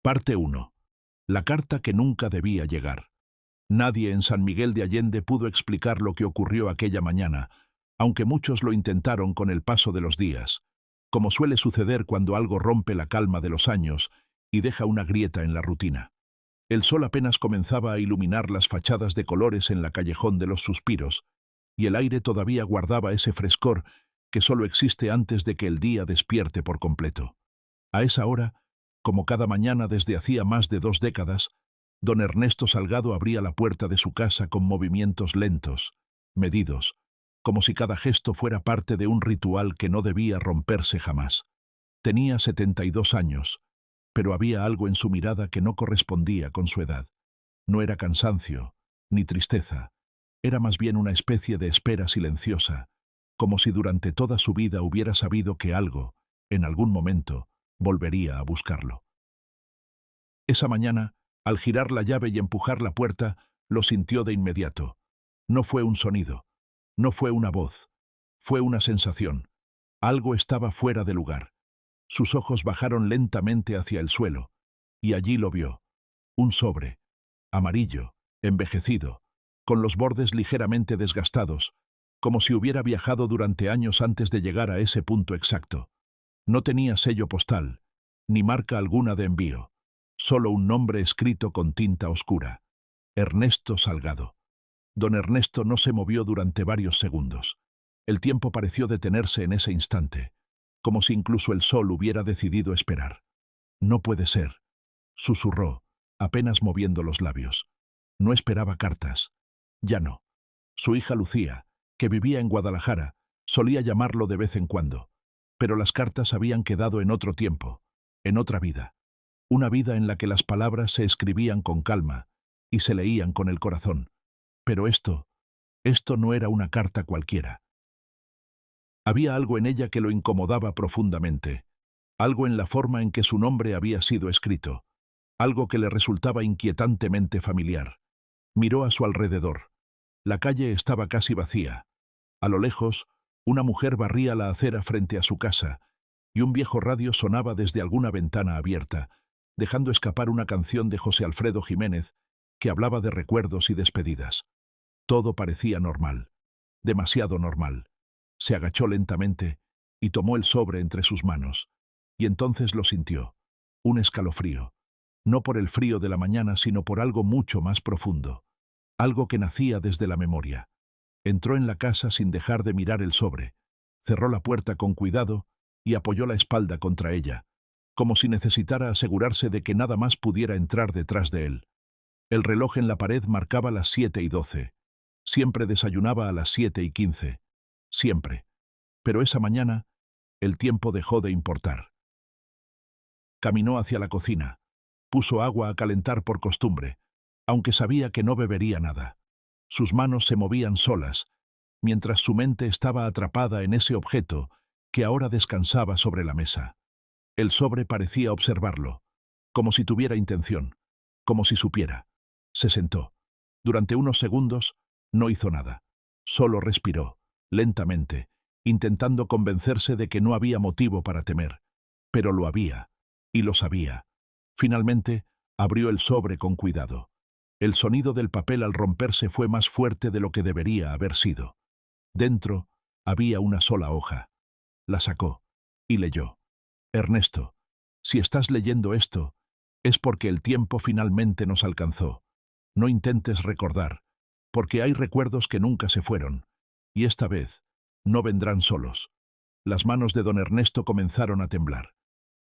Parte 1. La carta que nunca debía llegar. Nadie en San Miguel de Allende pudo explicar lo que ocurrió aquella mañana, aunque muchos lo intentaron con el paso de los días, como suele suceder cuando algo rompe la calma de los años y deja una grieta en la rutina. El sol apenas comenzaba a iluminar las fachadas de colores en la Callejón de los Suspiros, y el aire todavía guardaba ese frescor que solo existe antes de que el día despierte por completo. A esa hora, como cada mañana desde hacía más de 2 décadas, don Ernesto Salgado abría la puerta de su casa con movimientos lentos, medidos, como si cada gesto fuera parte de un ritual que no debía romperse jamás. Tenía 72 años, pero había algo en su mirada que no correspondía con su edad. No era cansancio, ni tristeza, era más bien una especie de espera silenciosa, como si durante toda su vida hubiera sabido que algo, en algún momento, volvería a buscarlo. Esa mañana, al girar la llave y empujar la puerta, lo sintió de inmediato. No fue un sonido, no fue una voz, fue una sensación. Algo estaba fuera de lugar. Sus ojos bajaron lentamente hacia el suelo, y allí lo vio. Un sobre, amarillo, envejecido, con los bordes ligeramente desgastados, como si hubiera viajado durante años antes de llegar a ese punto exacto. No tenía sello postal, ni marca alguna de envío, solo un nombre escrito con tinta oscura: Ernesto Salgado. Don Ernesto no se movió durante varios segundos. El tiempo pareció detenerse en ese instante, como si incluso el sol hubiera decidido esperar. «No puede ser», susurró, apenas moviendo los labios. No esperaba cartas. Ya no. Su hija Lucía, que vivía en Guadalajara, solía llamarlo de vez en cuando, pero las cartas habían quedado en otro tiempo, en otra vida. Una vida en la que las palabras se escribían con calma y se leían con el corazón. Pero esto no era una carta cualquiera. Había algo en ella que lo incomodaba profundamente, algo en la forma en que su nombre había sido escrito, algo que le resultaba inquietantemente familiar. Miró a su alrededor. La calle estaba casi vacía. A lo lejos, una mujer barría la acera frente a su casa, y un viejo radio sonaba desde alguna ventana abierta, dejando escapar una canción de José Alfredo Jiménez que hablaba de recuerdos y despedidas. Todo parecía normal, demasiado normal. Se agachó lentamente y tomó el sobre entre sus manos, y entonces lo sintió, un escalofrío, no por el frío de la mañana, sino por algo mucho más profundo, algo que nacía desde la memoria. Entró en la casa sin dejar de mirar el sobre, cerró la puerta con cuidado y apoyó la espalda contra ella, como si necesitara asegurarse de que nada más pudiera entrar detrás de él. El reloj en la pared marcaba las 7:12. Siempre desayunaba a las 7:15. Siempre. Pero esa mañana, el tiempo dejó de importar. Caminó hacia la cocina. Puso agua a calentar por costumbre, aunque sabía que no bebería nada. Sus manos se movían solas, mientras su mente estaba atrapada en ese objeto que ahora descansaba sobre la mesa. El sobre parecía observarlo, como si tuviera intención, como si supiera. Se sentó. Durante unos segundos no hizo nada. Solo respiró, lentamente, intentando convencerse de que no había motivo para temer. Pero lo había, y lo sabía. Finalmente, abrió el sobre con cuidado. El sonido del papel al romperse fue más fuerte de lo que debería haber sido. Dentro había una sola hoja. La sacó y leyó. Ernesto, si estás leyendo esto, es porque el tiempo finalmente nos alcanzó. No intentes recordar, porque hay recuerdos que nunca se fueron, y esta vez no vendrán solos. Las manos de don Ernesto comenzaron a temblar.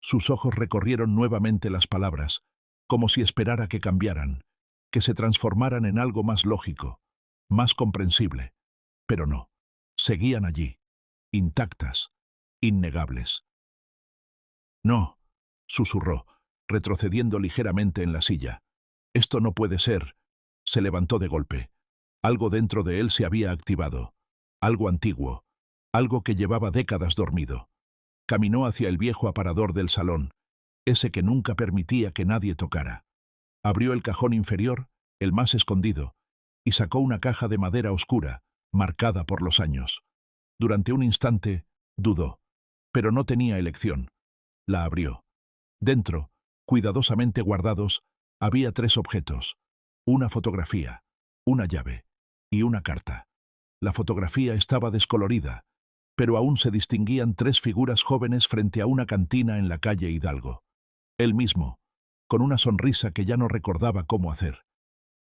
Sus ojos recorrieron nuevamente las palabras, como si esperara que cambiaran, que se transformaran en algo más lógico, más comprensible. Pero no, seguían allí, intactas, innegables. «No», susurró, retrocediendo ligeramente en la silla. «Esto no puede ser». Se levantó de golpe. Algo dentro de él se había activado, algo antiguo, algo que llevaba décadas dormido. Caminó hacia el viejo aparador del salón, ese que nunca permitía que nadie tocara. Abrió el cajón inferior, el más escondido, y sacó una caja de madera oscura, marcada por los años. Durante un instante, dudó, pero no tenía elección. La abrió. Dentro, Cuidadosamente guardados, había 3 objetos: una fotografía, una llave y una carta. La fotografía estaba descolorida, pero aún se distinguían 3 figuras jóvenes frente a una cantina en la calle Hidalgo. Él mismo, con una sonrisa que ya no recordaba cómo hacer.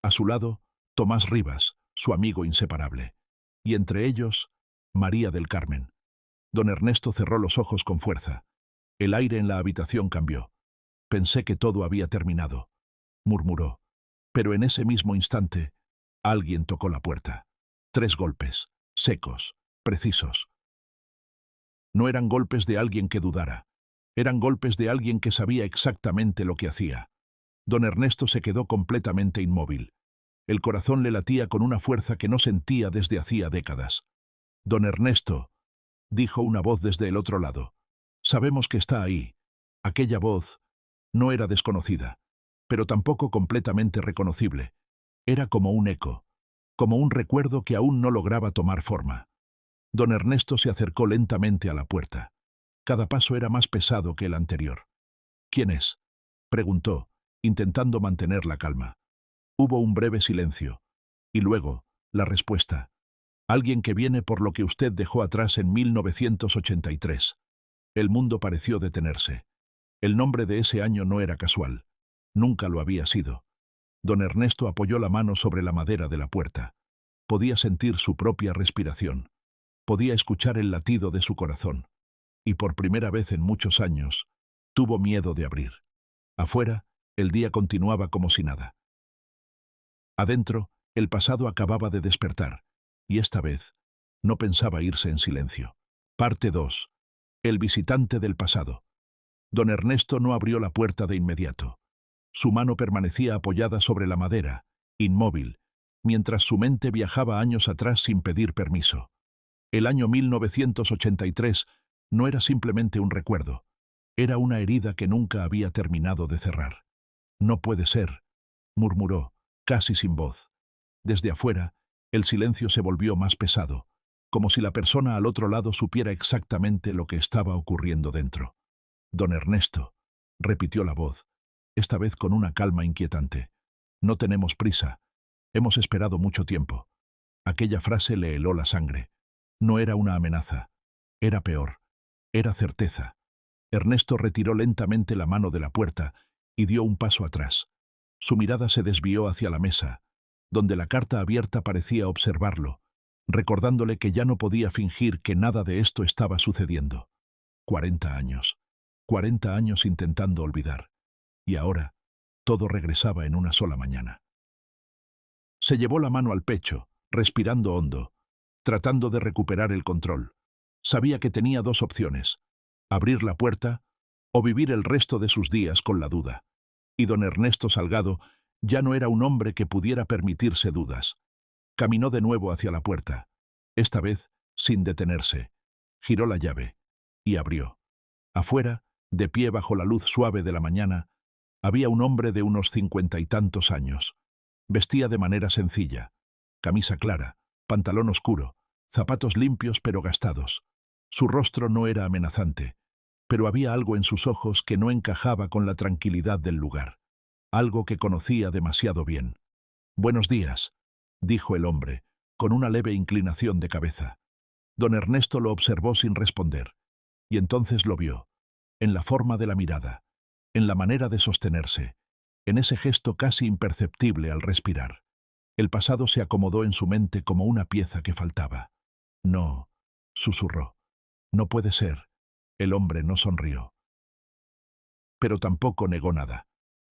A su lado, Tomás Rivas, su amigo inseparable. Y entre ellos, María del Carmen. Don Ernesto cerró los ojos con fuerza. El aire en la habitación cambió. «Pensé que todo había terminado», murmuró. Pero en ese mismo instante, alguien tocó la puerta. 3 golpes, secos, precisos. No eran golpes de alguien que dudara. Eran golpes de alguien que sabía exactamente lo que hacía. Don Ernesto se quedó completamente inmóvil. El corazón le latía con una fuerza que no sentía desde hacía décadas. «Don Ernesto», dijo una voz desde el otro lado. «Sabemos que está ahí». Aquella voz no era desconocida, pero tampoco completamente reconocible. Era como un eco, como un recuerdo que aún no lograba tomar forma. Don Ernesto se acercó lentamente a la puerta. Cada paso era más pesado que el anterior. «¿Quién es?», preguntó, intentando mantener la calma. Hubo un breve silencio, y luego, la respuesta: «Alguien que viene por lo que usted dejó atrás en 1983». El mundo pareció detenerse. El nombre de ese año no era casual. Nunca lo había sido. Don Ernesto apoyó la mano sobre la madera de la puerta. Podía sentir su propia respiración. Podía escuchar el latido de su corazón. Y por primera vez en muchos años, tuvo miedo de abrir. Afuera, el día continuaba como si nada. Adentro, el pasado acababa de despertar, y esta vez, no pensaba irse en silencio. Parte 2. El visitante del pasado. Don Ernesto no abrió la puerta de inmediato. Su mano permanecía apoyada sobre la madera, inmóvil, mientras su mente viajaba años atrás sin pedir permiso. El año 1983 no era simplemente un recuerdo, era una herida que nunca había terminado de cerrar. «No puede ser», murmuró, casi sin voz. Desde afuera, el silencio se volvió más pesado, como si la persona al otro lado supiera exactamente lo que estaba ocurriendo dentro. «Don Ernesto», repitió la voz, esta vez con una calma inquietante. «No tenemos prisa. Hemos esperado mucho tiempo». Aquella frase le heló la sangre. No era una amenaza. Era peor. Era certeza. Ernesto retiró lentamente la mano de la puerta y dio un paso atrás. Su mirada se desvió hacia la mesa, donde la carta abierta parecía observarlo, recordándole que ya no podía fingir que nada de esto estaba sucediendo. 40 años. 40 años intentando olvidar. Y ahora, todo regresaba en una sola mañana. Se llevó la mano al pecho, respirando hondo, tratando de recuperar el control. Sabía que tenía 2 opciones: abrir la puerta o vivir el resto de sus días con la duda. Y don Ernesto Salgado ya no era un hombre que pudiera permitirse dudas. Caminó de nuevo hacia la puerta, esta vez sin detenerse. Giró la llave y abrió. Afuera, de pie bajo la luz suave de la mañana, había un hombre de unos 50 y tantos años. Vestía de manera sencilla: camisa clara, pantalón oscuro, zapatos limpios pero gastados. Su rostro no era amenazante, pero había algo en sus ojos que no encajaba con la tranquilidad del lugar. Algo que conocía demasiado bien. «Buenos días», dijo el hombre, con una leve inclinación de cabeza. Don Ernesto lo observó sin responder, y entonces lo vio, en la forma de la mirada, en la manera de sostenerse, en ese gesto casi imperceptible al respirar. El pasado se acomodó en su mente como una pieza que faltaba. «No», susurró. «No puede ser». El hombre no sonrió. Pero tampoco negó nada.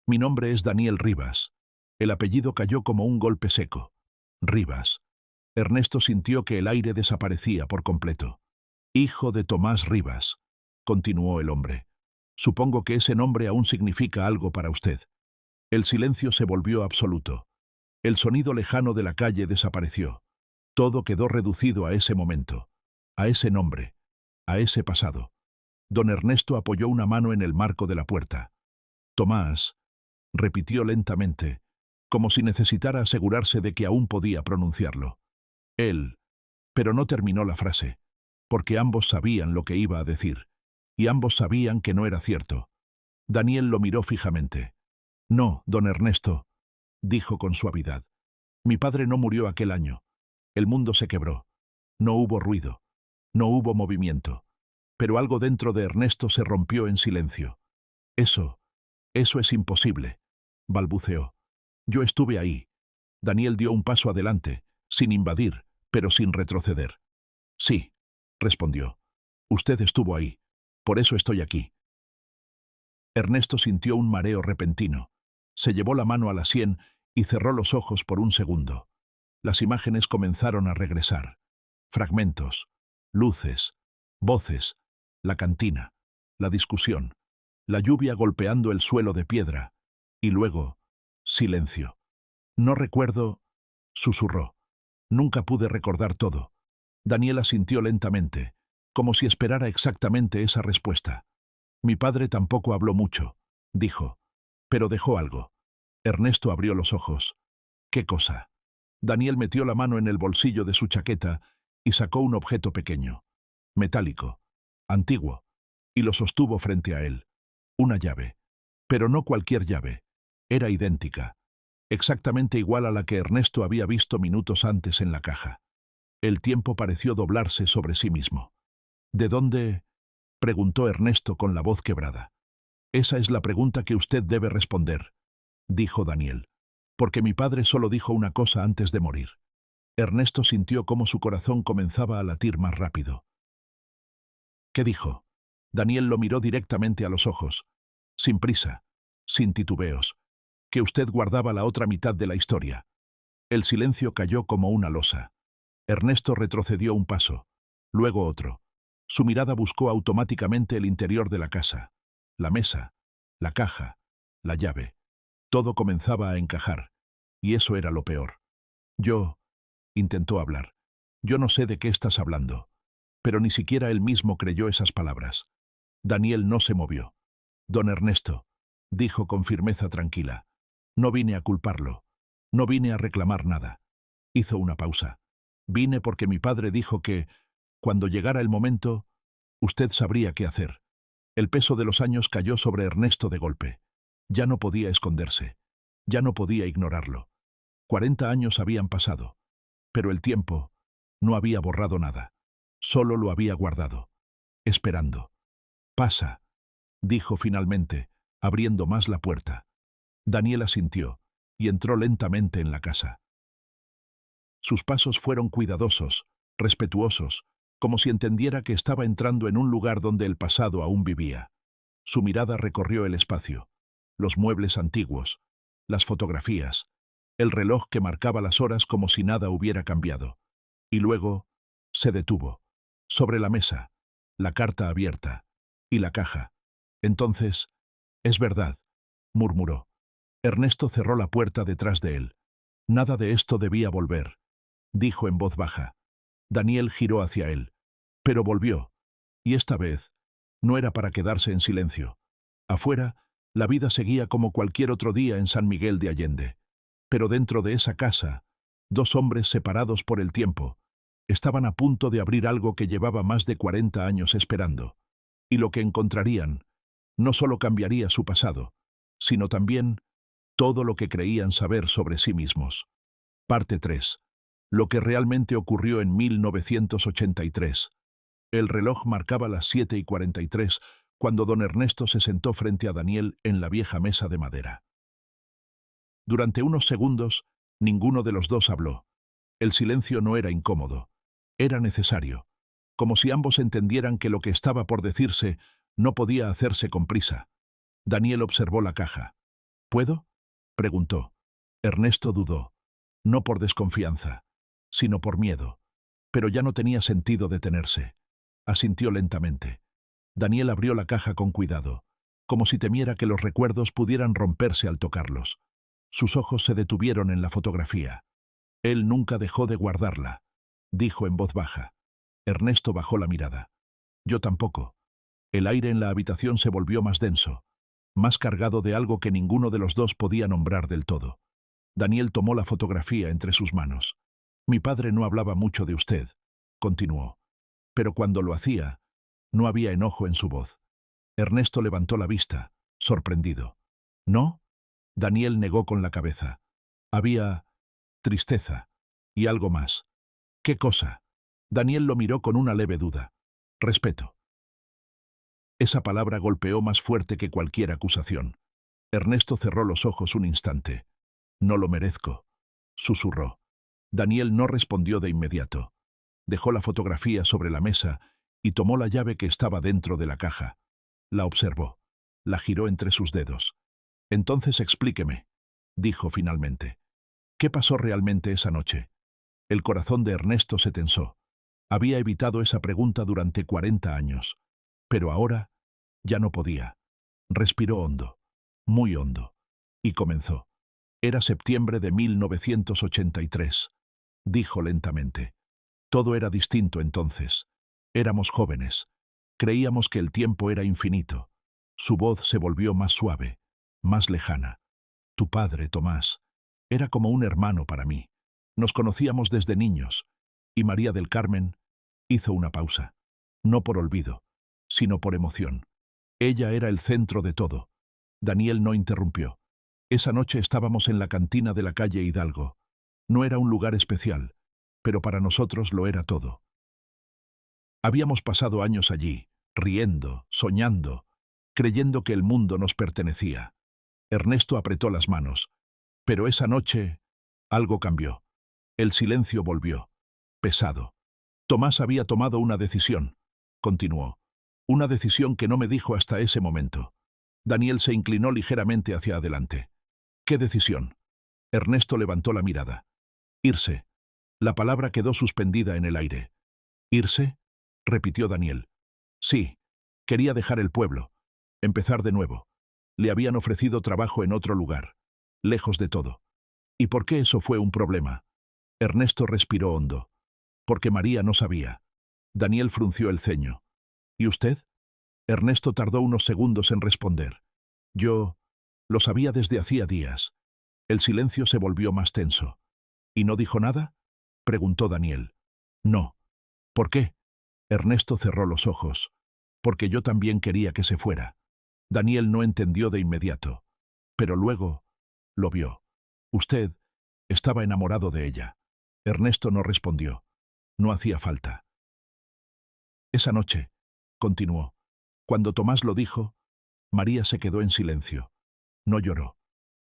«Mi nombre es Daniel Rivas». El apellido cayó como un golpe seco. Rivas. Ernesto sintió que el aire desaparecía por completo. «Hijo de Tomás Rivas», continuó el hombre. «Supongo que ese nombre aún significa algo para usted». El silencio se volvió absoluto. El sonido lejano de la calle desapareció. Todo quedó reducido a ese momento, a ese nombre, a ese pasado. Don Ernesto apoyó una mano en el marco de la puerta. «Tomás», repitió lentamente, como si necesitara asegurarse de que aún podía pronunciarlo. «Él». Pero no terminó la frase, porque ambos sabían lo que iba a decir, y ambos sabían que no era cierto. Daniel lo miró fijamente. No, don Ernesto, dijo con suavidad. Mi padre no murió aquel año. El mundo se quebró. No hubo ruido. No hubo movimiento. Pero algo dentro de Ernesto se rompió en silencio. Eso es imposible, balbuceó. Yo estuve ahí. Daniel dio un paso adelante, sin invadir, pero sin retroceder. Sí, respondió. Usted estuvo ahí. Por eso estoy aquí. Ernesto sintió un mareo repentino. Se llevó la mano a la sien y cerró los ojos por un segundo. Las imágenes comenzaron a regresar. Fragmentos, luces, voces, la cantina, la discusión, la lluvia golpeando el suelo de piedra, y luego, silencio. No recuerdo, susurró. Nunca pude recordar todo. Daniela sintió lentamente, como si esperara exactamente esa respuesta. Mi padre tampoco habló mucho, dijo, pero dejó algo. Ernesto abrió los ojos. ¿Qué cosa? Daniel metió la mano en el bolsillo de su chaqueta y sacó un objeto pequeño, metálico, antiguo, y lo sostuvo frente a él. Una llave. Pero no cualquier llave. Era idéntica. Exactamente igual a la que Ernesto había visto minutos antes en la caja. El tiempo pareció doblarse sobre sí mismo. ¿De dónde? Preguntó Ernesto con la voz quebrada. Esa es la pregunta que usted debe responder, dijo Daniel, porque mi padre solo dijo una cosa antes de morir. Ernesto sintió cómo su corazón comenzaba a latir más rápido. ¿Qué dijo? Daniel lo miró directamente a los ojos, sin prisa, sin titubeos, que usted guardaba la otra mitad de la historia. El silencio cayó como una losa. Ernesto retrocedió un paso, luego otro. Su mirada buscó automáticamente el interior de la casa, la mesa, la caja, la llave. Todo comenzaba a encajar, y eso era lo peor. Intentó hablar. Yo no sé de qué estás hablando. Pero ni siquiera él mismo creyó esas palabras. Daniel no se movió. Don Ernesto, dijo con firmeza tranquila, no vine a culparlo. No vine a reclamar nada. Hizo una pausa. Vine porque mi padre dijo que, cuando llegara el momento, usted sabría qué hacer. El peso de los años cayó sobre Ernesto de golpe. Ya no podía esconderse. Ya no podía ignorarlo. 40 años habían pasado. Pero el tiempo no había borrado nada. Solo lo había guardado. Esperando. Pasa, dijo finalmente, abriendo más la puerta. Daniel asintió y entró lentamente en la casa. Sus pasos fueron cuidadosos, respetuosos, como si entendiera que estaba entrando en un lugar donde el pasado aún vivía. Su mirada recorrió el espacio, los muebles antiguos, las fotografías, el reloj que marcaba las horas como si nada hubiera cambiado. Y luego se detuvo. Sobre la mesa, la carta abierta y la caja. Entonces, es verdad, murmuró. Ernesto cerró la puerta detrás de él. Nada de esto debía volver, dijo en voz baja. Daniel giró hacia él, pero volvió, y esta vez no era para quedarse en silencio. Afuera, la vida seguía como cualquier otro día en San Miguel de Allende. Pero dentro de esa casa, dos hombres separados por el tiempo, estaban a punto de abrir algo que llevaba más de 40 años esperando. Y lo que encontrarían no solo cambiaría su pasado, sino también todo lo que creían saber sobre sí mismos. Parte 3. Lo que realmente ocurrió en 1983. El reloj marcaba las 7:43 cuando don Ernesto se sentó frente a Daniel en la vieja mesa de madera. Durante unos segundos, ninguno de los dos habló. El silencio no era incómodo, era necesario, como si ambos entendieran que lo que estaba por decirse no podía hacerse con prisa. Daniel observó la caja. ¿Puedo? Preguntó. Ernesto dudó, no por desconfianza, sino por miedo. Pero ya no tenía sentido detenerse. Asintió lentamente. Daniel abrió la caja con cuidado, como si temiera que los recuerdos pudieran romperse al tocarlos. Sus ojos se detuvieron en la fotografía. Él nunca dejó de guardarla, dijo en voz baja. Ernesto bajó la mirada. Yo tampoco. El aire en la habitación se volvió más denso, más cargado de algo que ninguno de los dos podía nombrar del todo. Daniel tomó la fotografía entre sus manos. Mi padre no hablaba mucho de usted, continuó. Pero cuando lo hacía, no había enojo en su voz. Ernesto levantó la vista, sorprendido. ¿No? Daniel negó con la cabeza. Había tristeza y algo más. ¿Qué cosa? Daniel lo miró con una leve duda. Respeto. Esa palabra golpeó más fuerte que cualquier acusación. Ernesto cerró los ojos un instante. No lo merezco, susurró. Daniel no respondió de inmediato. Dejó la fotografía sobre la mesa y tomó la llave que estaba dentro de la caja. La observó. La giró entre sus dedos. Entonces explíqueme, dijo finalmente. ¿Qué pasó realmente esa noche? El corazón de Ernesto se tensó. Había evitado esa pregunta durante 40 años. Pero ahora ya no podía. Respiró hondo, muy hondo, y comenzó. Era septiembre de 1983, dijo lentamente. Todo era distinto entonces. Éramos jóvenes. Creíamos que el tiempo era infinito. Su voz se volvió más suave, más lejana. Tu padre, Tomás, era como un hermano para mí. Nos conocíamos desde niños, y María del Carmen hizo una pausa. No por olvido, sino por emoción. Ella era el centro de todo. Daniel no interrumpió. Esa noche estábamos en la cantina de la calle Hidalgo. No era un lugar especial, pero para nosotros lo era todo. Habíamos pasado años allí, riendo, soñando, creyendo que el mundo nos pertenecía. Ernesto apretó las manos. Pero esa noche algo cambió. El silencio volvió, pesado. Tomás había tomado una decisión, continuó. Una decisión que no me dijo hasta ese momento. Daniel se inclinó ligeramente hacia adelante. ¿Qué decisión? Ernesto levantó la mirada. Irse. La palabra quedó suspendida en el aire. ¿Irse? Repitió Daniel. Sí. Quería dejar el pueblo. Empezar de nuevo. Le habían ofrecido trabajo en otro lugar. Lejos de todo. ¿Y por qué eso fue un problema? Ernesto respiró hondo. Porque María no sabía. Daniel frunció el ceño. ¿Y usted? Ernesto tardó unos segundos en responder. Yo lo sabía desde hacía días. El silencio se volvió más tenso. ¿Y no dijo nada? Preguntó Daniel. No. ¿Por qué? Ernesto cerró los ojos. Porque yo también quería que se fuera. Daniel no entendió de inmediato. Pero luego lo vio. Usted estaba enamorado de ella. Ernesto no respondió. No hacía falta. Esa noche, continuó, cuando Tomás lo dijo, María se quedó en silencio. No lloró,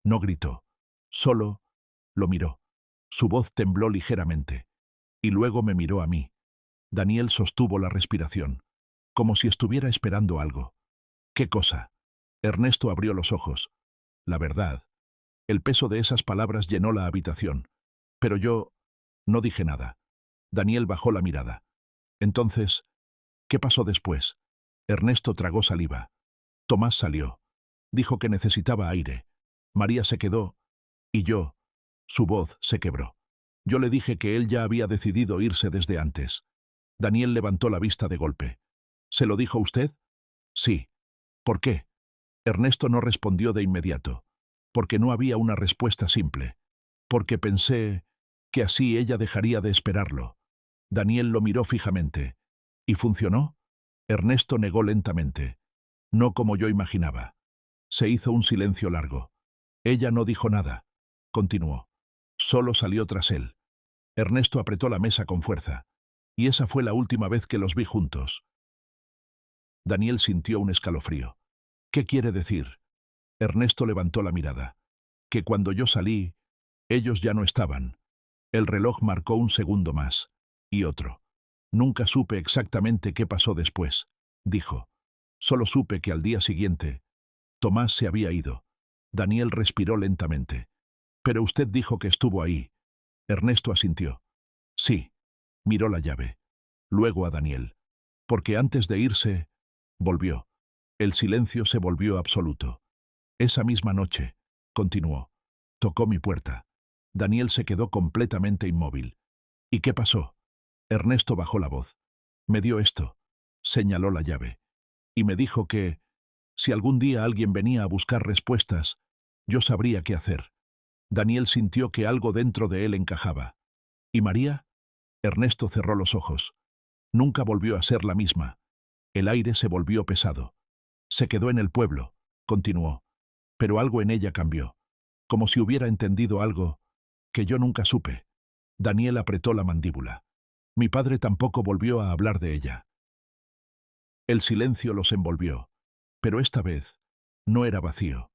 no gritó, solo lo miró. Su voz tembló ligeramente. Y luego me miró a mí. Daniel sostuvo la respiración, como si estuviera esperando algo. ¿Qué cosa? Ernesto abrió los ojos. La verdad. El peso de esas palabras llenó la habitación. Pero yo no dije nada. Daniel bajó la mirada. Entonces, ¿qué pasó después? Ernesto tragó saliva. Tomás salió. Dijo que necesitaba aire. María se quedó. Y yo. Su voz se quebró. Yo le dije que él ya había decidido irse desde antes. Daniel levantó la vista de golpe. ¿Se lo dijo usted? Sí. ¿Por qué? Ernesto no respondió de inmediato. Porque no había una respuesta simple. Porque pensé que así ella dejaría de esperarlo. Daniel lo miró fijamente. ¿Y funcionó? Ernesto negó lentamente. No como yo imaginaba. Se hizo un silencio largo. Ella no dijo nada. Continuó. Solo salió tras él. Ernesto apretó la mesa con fuerza. Y esa fue la última vez que los vi juntos. Daniel sintió un escalofrío. ¿Qué quiere decir? Ernesto levantó la mirada. Que cuando yo salí, ellos ya no estaban. El reloj marcó un segundo más. Y otro. Nunca supe exactamente qué pasó después, dijo. Solo supe que al día siguiente, Tomás se había ido. Daniel respiró lentamente. Pero usted dijo que estuvo ahí. Ernesto asintió. Sí. Miró la llave. Luego a Daniel. Porque antes de irse, volvió. El silencio se volvió absoluto. Esa misma noche, continuó, tocó mi puerta. Daniel se quedó completamente inmóvil. ¿Y qué pasó? Ernesto bajó la voz. Me dio esto. Señaló la llave. Y me dijo que, si algún día alguien venía a buscar respuestas, yo sabría qué hacer. Daniel sintió que algo dentro de él encajaba. ¿Y María? Ernesto cerró los ojos. Nunca volvió a ser la misma. El aire se volvió pesado. Se quedó en el pueblo, continuó, pero algo en ella cambió, como si hubiera entendido algo que yo nunca supe. Daniel apretó la mandíbula. Mi padre tampoco volvió a hablar de ella. El silencio los envolvió, pero esta vez no era vacío,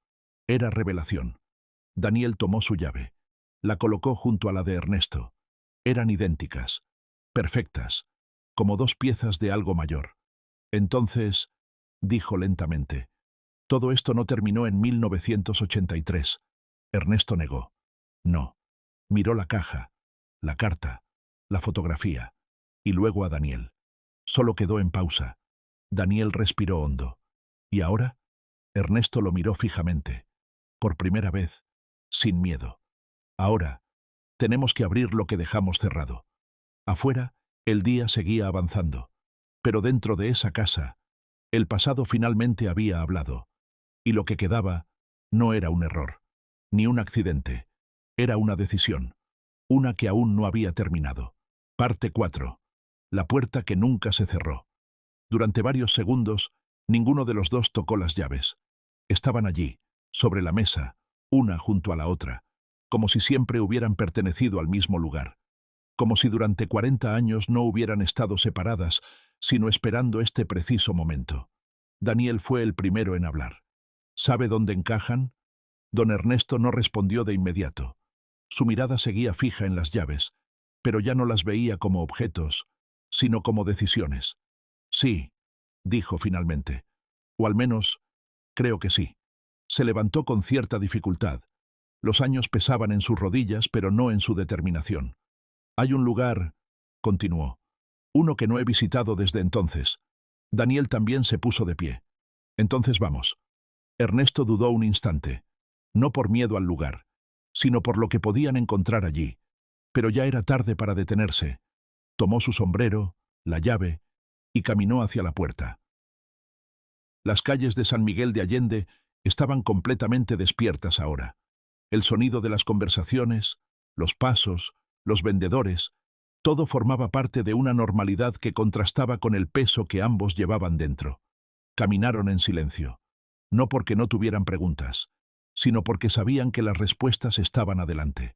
era revelación. Daniel tomó su llave, la colocó junto a la de Ernesto. Eran idénticas, perfectas, como dos piezas de algo mayor. Entonces, dijo lentamente, todo esto no terminó en 1983. Ernesto negó. No. Miró la caja, la carta, la fotografía, y luego a Daniel. Solo quedó en pausa. Daniel respiró hondo. ¿Y ahora? Ernesto lo miró fijamente. Por primera vez, sin miedo. Ahora, tenemos que abrir lo que dejamos cerrado. Afuera, el día seguía avanzando. Pero dentro de esa casa, el pasado finalmente había hablado. Y lo que quedaba no era un error, ni un accidente. Era una decisión. Una que aún no había terminado. Parte 4. La puerta que nunca se cerró. Durante varios segundos, ninguno de los dos tocó las llaves. Estaban allí, sobre la mesa, una junto a la otra, como si siempre hubieran pertenecido al mismo lugar. Como si durante 40 años no hubieran estado separadas, sino esperando este preciso momento. Daniel fue el primero en hablar. ¿Sabe dónde encajan? Don Ernesto no respondió de inmediato. Su mirada seguía fija en las llaves, pero ya no las veía como objetos, sino como decisiones. Sí, dijo finalmente. O al menos, creo que sí. Se levantó con cierta dificultad. Los años pesaban en sus rodillas, pero no en su determinación. Hay un lugar, continuó, uno que no he visitado desde entonces. Daniel también se puso de pie. Entonces vamos. Ernesto dudó un instante, no por miedo al lugar, sino por lo que podían encontrar allí. Pero ya era tarde para detenerse. Tomó su sombrero, la llave, y caminó hacia la puerta. Las calles de San Miguel de Allende estaban completamente despiertas ahora. El sonido de las conversaciones, los pasos, los vendedores, todo formaba parte de una normalidad que contrastaba con el peso que ambos llevaban dentro. Caminaron en silencio, no porque no tuvieran preguntas, sino porque sabían que las respuestas estaban adelante.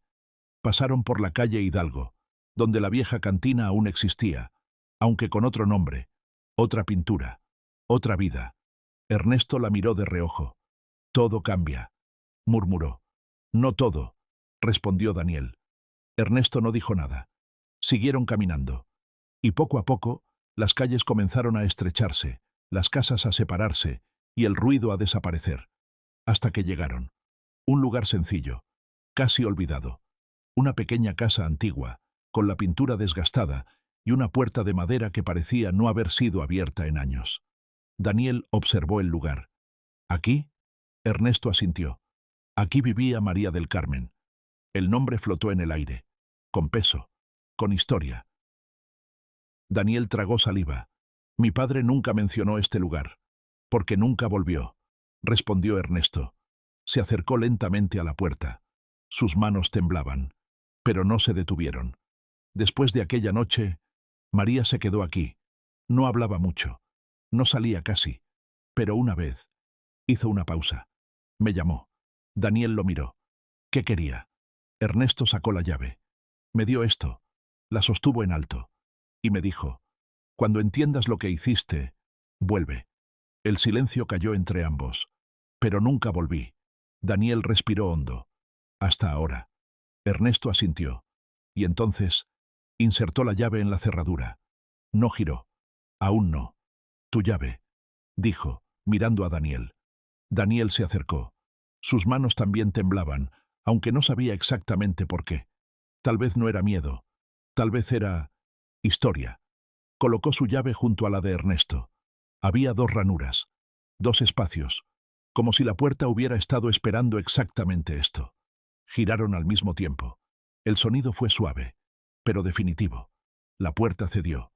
Pasaron por la calle Hidalgo, donde la vieja cantina aún existía, aunque con otro nombre, otra pintura, otra vida. Ernesto la miró de reojo. Todo cambia, murmuró. No todo, respondió Daniel. Ernesto no dijo nada. Siguieron caminando. Y poco a poco, las calles comenzaron a estrecharse, las casas a separarse y el ruido a desaparecer. Hasta que llegaron. Un lugar sencillo, casi olvidado. Una pequeña casa antigua, con la pintura desgastada y una puerta de madera que parecía no haber sido abierta en años. Daniel observó el lugar. ¿Aquí? Ernesto asintió. Aquí vivía María del Carmen. El nombre flotó en el aire, con peso, con historia. Daniel tragó saliva. Mi padre nunca mencionó este lugar, porque nunca volvió, respondió Ernesto. Se acercó lentamente a la puerta. Sus manos temblaban, pero no se detuvieron. Después de aquella noche, María se quedó aquí. No hablaba mucho, no salía casi, pero una vez hizo una pausa. Me llamó. Daniel lo miró. ¿Qué quería? Ernesto sacó la llave. Me dio esto. La sostuvo en alto. Y me dijo, cuando entiendas lo que hiciste, vuelve. El silencio cayó entre ambos. Pero nunca volví. Daniel respiró hondo. Hasta ahora. Ernesto asintió. Y entonces, insertó la llave en la cerradura. No giró. Aún no. Tu llave, dijo, mirando a Daniel. Daniel se acercó. Sus manos también temblaban, aunque no sabía exactamente por qué. Tal vez no era miedo. Tal vez era historia. Colocó su llave junto a la de Ernesto. Había dos ranuras, dos espacios, como si la puerta hubiera estado esperando exactamente esto. Giraron al mismo tiempo. El sonido fue suave, pero definitivo. La puerta cedió.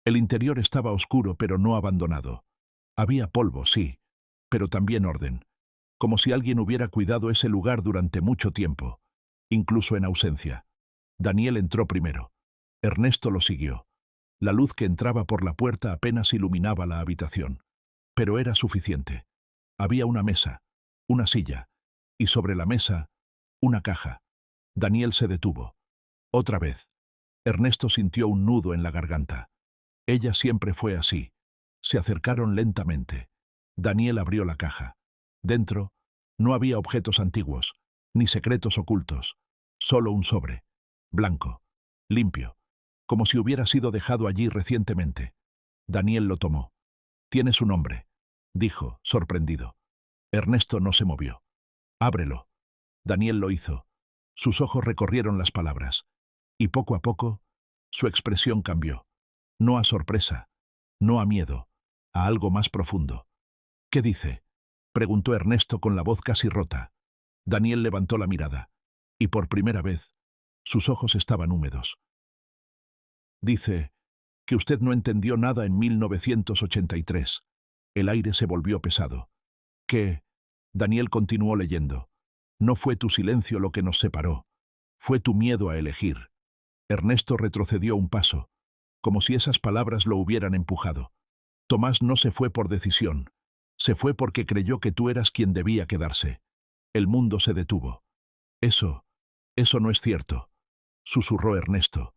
El interior estaba oscuro, pero no abandonado. Había polvo, sí, pero también orden, como si alguien hubiera cuidado ese lugar durante mucho tiempo, incluso en ausencia. Daniel entró primero. Ernesto lo siguió. La luz que entraba por la puerta apenas iluminaba la habitación, pero era suficiente. Había una mesa, una silla, y sobre la mesa, una caja. Daniel se detuvo. Otra vez. Ernesto sintió un nudo en la garganta. Ella siempre fue así. Se acercaron lentamente. Daniel abrió la caja. Dentro, no había objetos antiguos, ni secretos ocultos, solo un sobre, blanco, limpio, como si hubiera sido dejado allí recientemente. Daniel lo tomó. «Tiene su nombre», dijo, sorprendido. Ernesto no se movió. «Ábrelo». Daniel lo hizo. Sus ojos recorrieron las palabras. Y poco a poco, su expresión cambió. No a sorpresa, no a miedo, a algo más profundo. «¿Qué dice?», preguntó Ernesto con la voz casi rota. Daniel levantó la mirada, y por primera vez, sus ojos estaban húmedos. «Dice que usted no entendió nada en 1983. El aire se volvió pesado. Que...» Daniel continuó leyendo. «No fue tu silencio lo que nos separó. Fue tu miedo a elegir». Ernesto retrocedió un paso, como si esas palabras lo hubieran empujado. «Tomás no se fue por decisión. Se fue porque creyó que tú eras quien debía quedarse. El mundo se detuvo». Eso no es cierto», susurró Ernesto,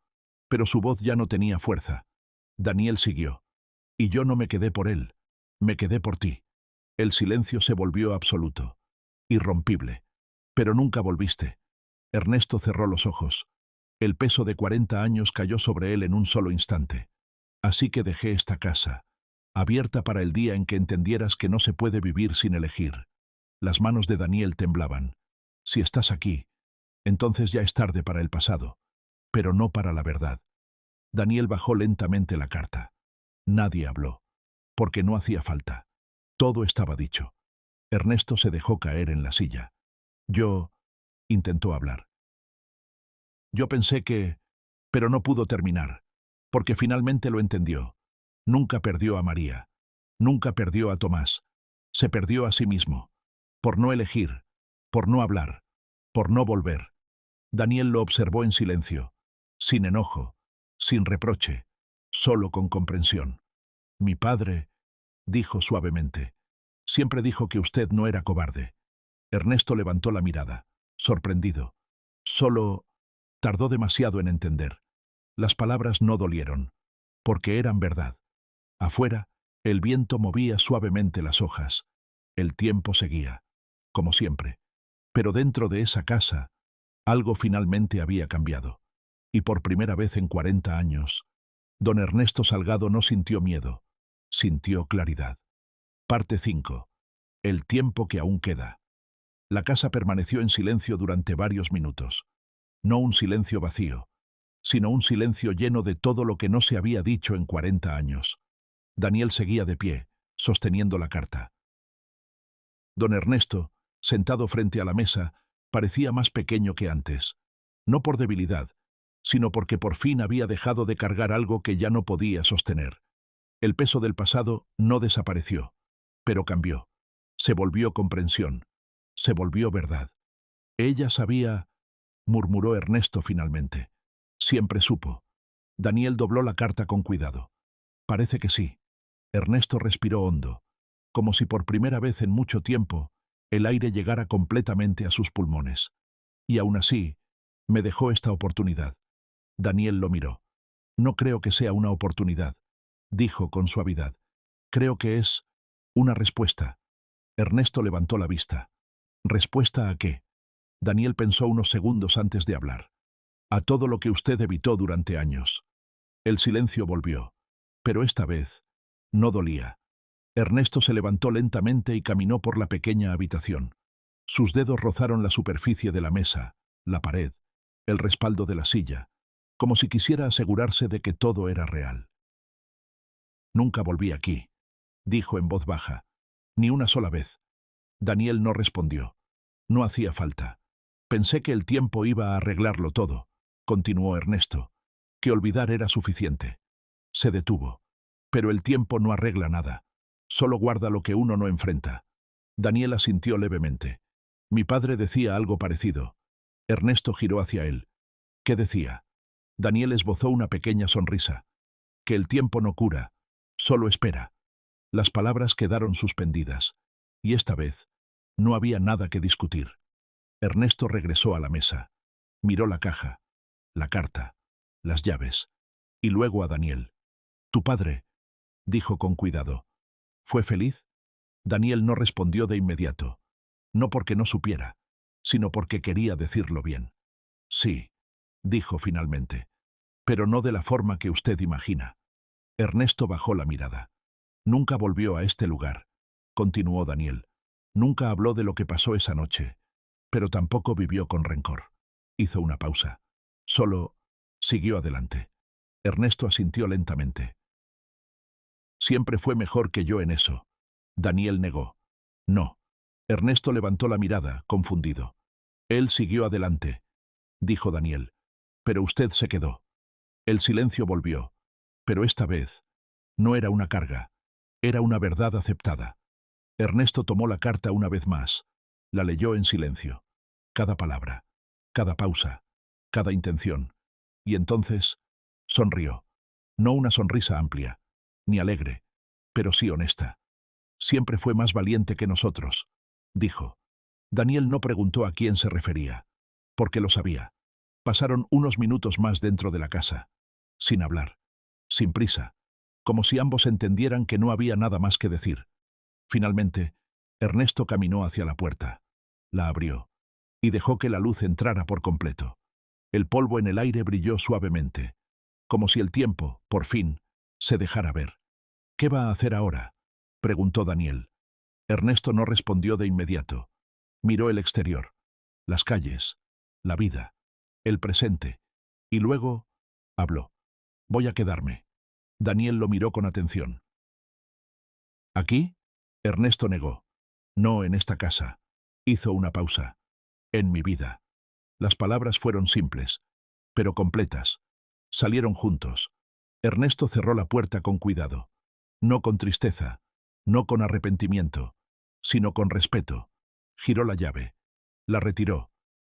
pero su voz ya no tenía fuerza. Daniel siguió. «Y yo no me quedé por él, me quedé por ti». El silencio se volvió absoluto, irrompible. «Pero nunca volviste». Ernesto cerró los ojos. El peso de 40 años cayó sobre él en un solo instante. «Así que dejé esta casa, abierta para el día en que entendieras que no se puede vivir sin elegir». Las manos de Daniel temblaban. «Si estás aquí, entonces ya es tarde para el pasado, pero no para la verdad». Daniel bajó lentamente la carta. Nadie habló, porque no hacía falta. Todo estaba dicho. Ernesto se dejó caer en la silla. «Yo...» intentó hablar. «Yo pensé que...» pero no pudo terminar, porque finalmente lo entendió. Nunca perdió a María. Nunca perdió a Tomás. Se perdió a sí mismo. Por no elegir, por no hablar, por no volver. Daniel lo observó en silencio, sin enojo, sin reproche, solo con comprensión. «Mi padre», dijo suavemente, «siempre dijo que usted no era cobarde». Ernesto levantó la mirada, sorprendido. Solo tardó demasiado en entender. Las palabras no dolieron, porque eran verdad. Afuera, el viento movía suavemente las hojas. El tiempo seguía, como siempre. Pero dentro de esa casa, algo finalmente había cambiado. Y por primera vez en 40 años, don Ernesto Salgado no sintió miedo, sintió claridad. Parte 5. El tiempo que aún queda. La casa permaneció en silencio durante varios minutos. No un silencio vacío, sino un silencio lleno de todo lo que no se había dicho en 40 años. Daniel seguía de pie, sosteniendo la carta. Don Ernesto, sentado frente a la mesa, parecía más pequeño que antes. No por debilidad, sino porque por fin había dejado de cargar algo que ya no podía sostener. El peso del pasado no desapareció, pero cambió. Se volvió comprensión. Se volvió verdad. «Ella sabía», murmuró Ernesto finalmente. «Siempre supo». Daniel dobló la carta con cuidado. «Parece que sí». Ernesto respiró hondo, como si por primera vez en mucho tiempo el aire llegara completamente a sus pulmones. «Y aún así, me dejó esta oportunidad». Daniel lo miró. «No creo que sea una oportunidad», dijo con suavidad. «Creo que es una respuesta». Ernesto levantó la vista. «¿Respuesta a qué?». Daniel pensó unos segundos antes de hablar. «A todo lo que usted evitó durante años». El silencio volvió, pero esta vez no dolía. Ernesto se levantó lentamente y caminó por la pequeña habitación. Sus dedos rozaron la superficie de la mesa, la pared, el respaldo de la silla, como si quisiera asegurarse de que todo era real. «Nunca volví aquí», dijo en voz baja. «Ni una sola vez». Daniel no respondió. «No hacía falta. Pensé que el tiempo iba a arreglarlo todo», continuó Ernesto, «que olvidar era suficiente». Se detuvo. «Pero el tiempo no arregla nada. Solo guarda lo que uno no enfrenta». Daniel asintió levemente. «Mi padre decía algo parecido». Ernesto giró hacia él. «¿Qué decía?». Daniel esbozó una pequeña sonrisa. «Que el tiempo no cura, solo espera». Las palabras quedaron suspendidas. Y esta vez, no había nada que discutir. Ernesto regresó a la mesa. Miró la caja, la carta, las llaves, y luego a Daniel. «Tu padre», dijo con cuidado, «¿fue feliz?» Daniel no respondió de inmediato. No porque no supiera, sino porque quería decirlo bien. «Sí», dijo finalmente, «pero no de la forma que usted imagina». Ernesto bajó la mirada. «Nunca volvió a este lugar», continuó Daniel. «Nunca habló de lo que pasó esa noche, pero tampoco vivió con rencor». Hizo una pausa. Solo siguió adelante. Ernesto asintió lentamente. «Siempre fue mejor que yo en eso». Daniel negó. «No». Ernesto levantó la mirada, confundido. «Él siguió adelante», dijo Daniel. «Pero usted se quedó». El silencio volvió. Pero esta vez no era una carga, era una verdad aceptada. Ernesto tomó la carta una vez más. La leyó en silencio. Cada palabra, cada pausa, cada intención. Y entonces sonrió. No una sonrisa amplia, ni alegre, pero sí honesta. «Siempre fue más valiente que nosotros», dijo. Daniel no preguntó a quién se refería, porque lo sabía. Pasaron unos minutos más dentro de la casa, sin hablar, sin prisa, como si ambos entendieran que no había nada más que decir. Finalmente, Ernesto caminó hacia la puerta, la abrió, y dejó que la luz entrara por completo. El polvo en el aire brilló suavemente, como si el tiempo, por fin, se dejara ver. «¿Qué va a hacer ahora?», preguntó Daniel. Ernesto no respondió de inmediato. Miró el exterior, las calles, la vida, el presente, y luego habló. «Voy a quedarme». Daniel lo miró con atención. «¿Aquí?». Ernesto negó. «No en esta casa». Hizo una pausa. «En mi vida». Las palabras fueron simples, pero completas. Salieron juntos. Ernesto cerró la puerta con cuidado. No con tristeza, no con arrepentimiento, sino con respeto. Giró la llave, la retiró,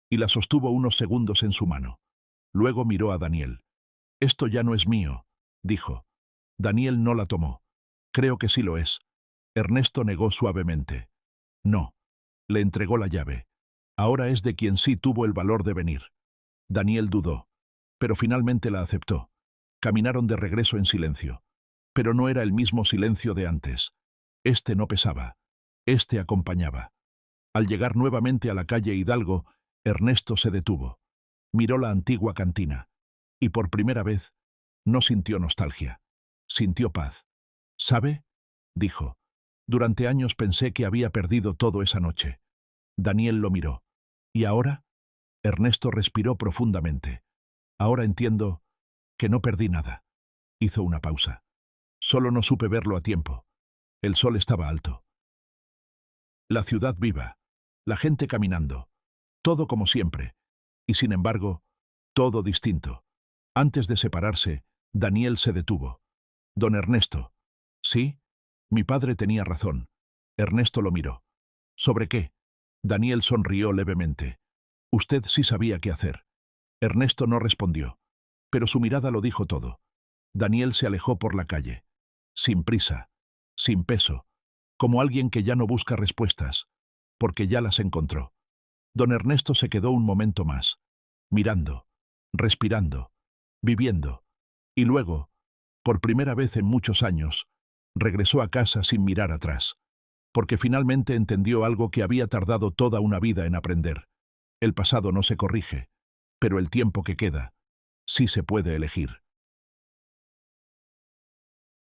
y la sostuvo unos segundos en su mano. Luego miró a Daniel. «Esto ya no es mío», dijo. Daniel no la tomó. «Creo que sí lo es». Ernesto negó suavemente. «No». Le entregó la llave. «Ahora es de quien sí tuvo el valor de venir». Daniel dudó, pero finalmente la aceptó. Caminaron de regreso en silencio. Pero no era el mismo silencio de antes. Este no pesaba. Este acompañaba. Al llegar nuevamente a la calle Hidalgo, Ernesto se detuvo. Miró la antigua cantina. Y por primera vez, no sintió nostalgia. Sintió paz. «¿Sabe?», dijo. «Durante años pensé que había perdido todo esa noche». Daniel lo miró. «¿Y ahora?». Ernesto respiró profundamente. «Ahora entiendo que no perdí nada». Hizo una pausa. «Solo no supe verlo a tiempo». El sol estaba alto. La ciudad viva, la gente caminando, todo como siempre, y sin embargo, todo distinto. Antes de separarse, Daniel se detuvo. «Don Ernesto». «¿Sí?». «Mi padre tenía razón». Ernesto lo miró. «¿Sobre qué?». Daniel sonrió levemente. «Usted sí sabía qué hacer». Ernesto no respondió, pero su mirada lo dijo todo. Daniel se alejó por la calle, sin prisa, sin peso, como alguien que ya no busca respuestas, porque ya las encontró. Don Ernesto se quedó un momento más, mirando, respirando, viviendo, y luego, por primera vez en muchos años, regresó a casa sin mirar atrás, porque finalmente entendió algo que había tardado toda una vida en aprender. El pasado no se corrige, pero el tiempo que queda sí se puede elegir.